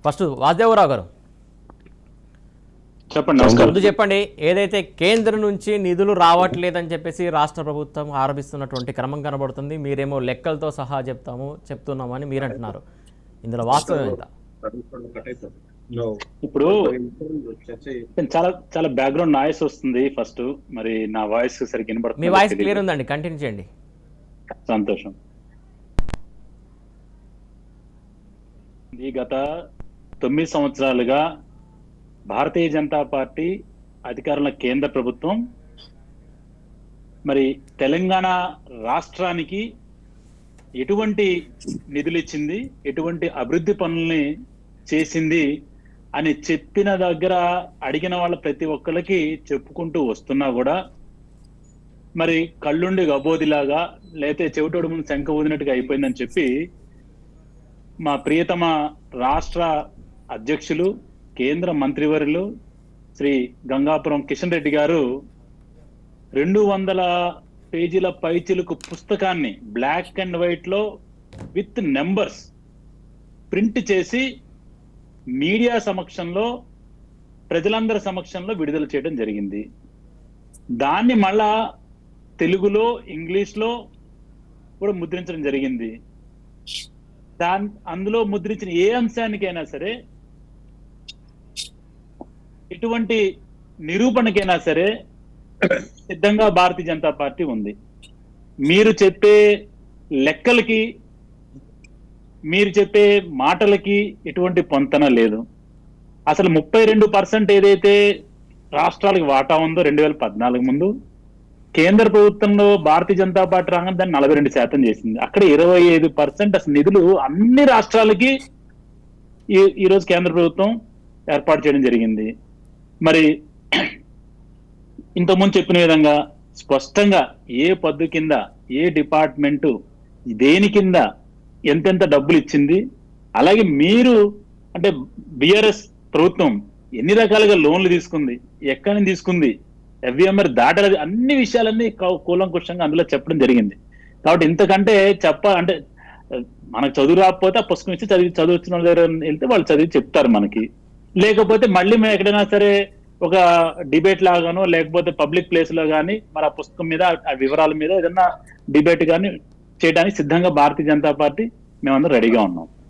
First Vasudevarao గారు చెప్పండి. నమస్కారం. ముందు చెప్పండి, ఏదైతే కేంద్రం నుంచి నిధులు రావట్లేదని చెప్పేసి రాష్ట్ర ప్రభుత్వం ఆరోపిస్తున్నటువంటి క్రమం కనబడుతుంది. మీరేమో లెక్కలతో సహా చెప్తున్నామని మీరు అంటున్నారు. ఇందులో వాస్తవం ఎంత? ఇప్పుడు చాలా చాలా బ్యాక్గ్రౌండ్ నాయిస్ వస్తుంది. ఫస్ట్ మరి నా వాయిస్ సరిగ్గా మీ వినబడుతుంది? వాయిస్ క్లియర్ ఉందండి, కంటిన్యూ చేయండి. సంతోషం. ఈ గత 9 సంవత్సరాలుగా భారతీయ జనతా పార్టీ అధికారంలో కేంద్ర ప్రభుత్వం మరి తెలంగాణ రాష్ట్రానికి ఎటువంటి నిధులు ఇచ్చింది, ఎటువంటి అభివృద్ధి పనుల్ని చేసింది అని చెప్పిన దగ్గర అడిగిన వాళ్ళ ప్రతి ఒక్కరికి చెప్పుకుంటూ వస్తున్నా కూడా మరి కళ్ళుండి గబోదిలాగా లేతే చెవిటోడు ముందు శంఖ ఊదినట్టుగా అయిపోయిందని చెప్పి మా ప్రియతమ రాష్ట్ర అధ్యక్షులు కేంద్ర మంత్రివర్యులు శ్రీ గంగాపురం కిషన్ రెడ్డి గారు 200 పేజీల పైచిలుకు పుస్తకాన్ని బ్లాక్ అండ్ వైట్ లో విత్ నెంబర్స్ ప్రింట్ చేసి మీడియా సమక్షంలో ప్రజలందరి సమక్షంలో విడుదల చేయడం జరిగింది. దాన్ని మళ్ళా తెలుగులో ఇంగ్లీష్లో కూడా ముద్రించడం జరిగింది. అందులో ముద్రించిన ఏ అంశానికైనా సరే, ఎటువంటి నిరూపణకైనా సరే సిద్ధంగా భారతీయ జనతా పార్టీ ఉంది. మీరు చెప్పే లెక్కలకి, మీరు చెప్పే మాటలకి ఎటువంటి పొంతన లేదు. అసలు 32% ఏదైతే రాష్ట్రాలకు వాటా ఉందో 2014 ముందు, కేంద్ర ప్రభుత్వంలో భారతీయ జనతా పార్టీ రాగానే దాన్ని 42% చేసింది. అక్కడ 25% అసలు నిధులు అన్ని రాష్ట్రాలకి ఈరోజు కేంద్ర ప్రభుత్వం ఏర్పాటు చేయడం జరిగింది. మరి ఇంతకుముందు చెప్పిన విధంగా స్పష్టంగా ఏ పద్దు కింద, ఏ డిపార్ట్మెంటు దేని కింద ఎంతెంత డబ్బులు ఇచ్చింది, అలాగే మీరు అంటే బిఆర్ఎస్ ప్రభుత్వం ఎన్ని రకాలుగా లోన్లు తీసుకుంది, ఎక్కడి నుంచి తీసుకుంది, ఎఫ్ఎంఆర్ దాటలేదు, అన్ని విషయాలన్నీ కూలంకుషంగా అందులో చెప్పడం జరిగింది. కాబట్టి ఇంతకంటే అంటే మనకు చదువు రాకపోతే ఆ పుస్తకం ఇచ్చి చదువు వచ్చిన వాళ్ళ దగ్గర వెళ్తే వాళ్ళు చదివి చెప్తారు మనకి. లేకపోతే మళ్ళీ మేము ఎక్కడైనా సరే ఒక డిబేట్ లాగానో లేకపోతే పబ్లిక్ ప్లేస్ లో కానీ మరి ఆ పుస్తకం మీద ఆ వివరాల మీద ఏదన్నా డిబేట్ కానీ చేయడానికి సిద్ధంగా భారతీయ జనతా పార్టీ మేమందరం రెడీగా ఉన్నాం.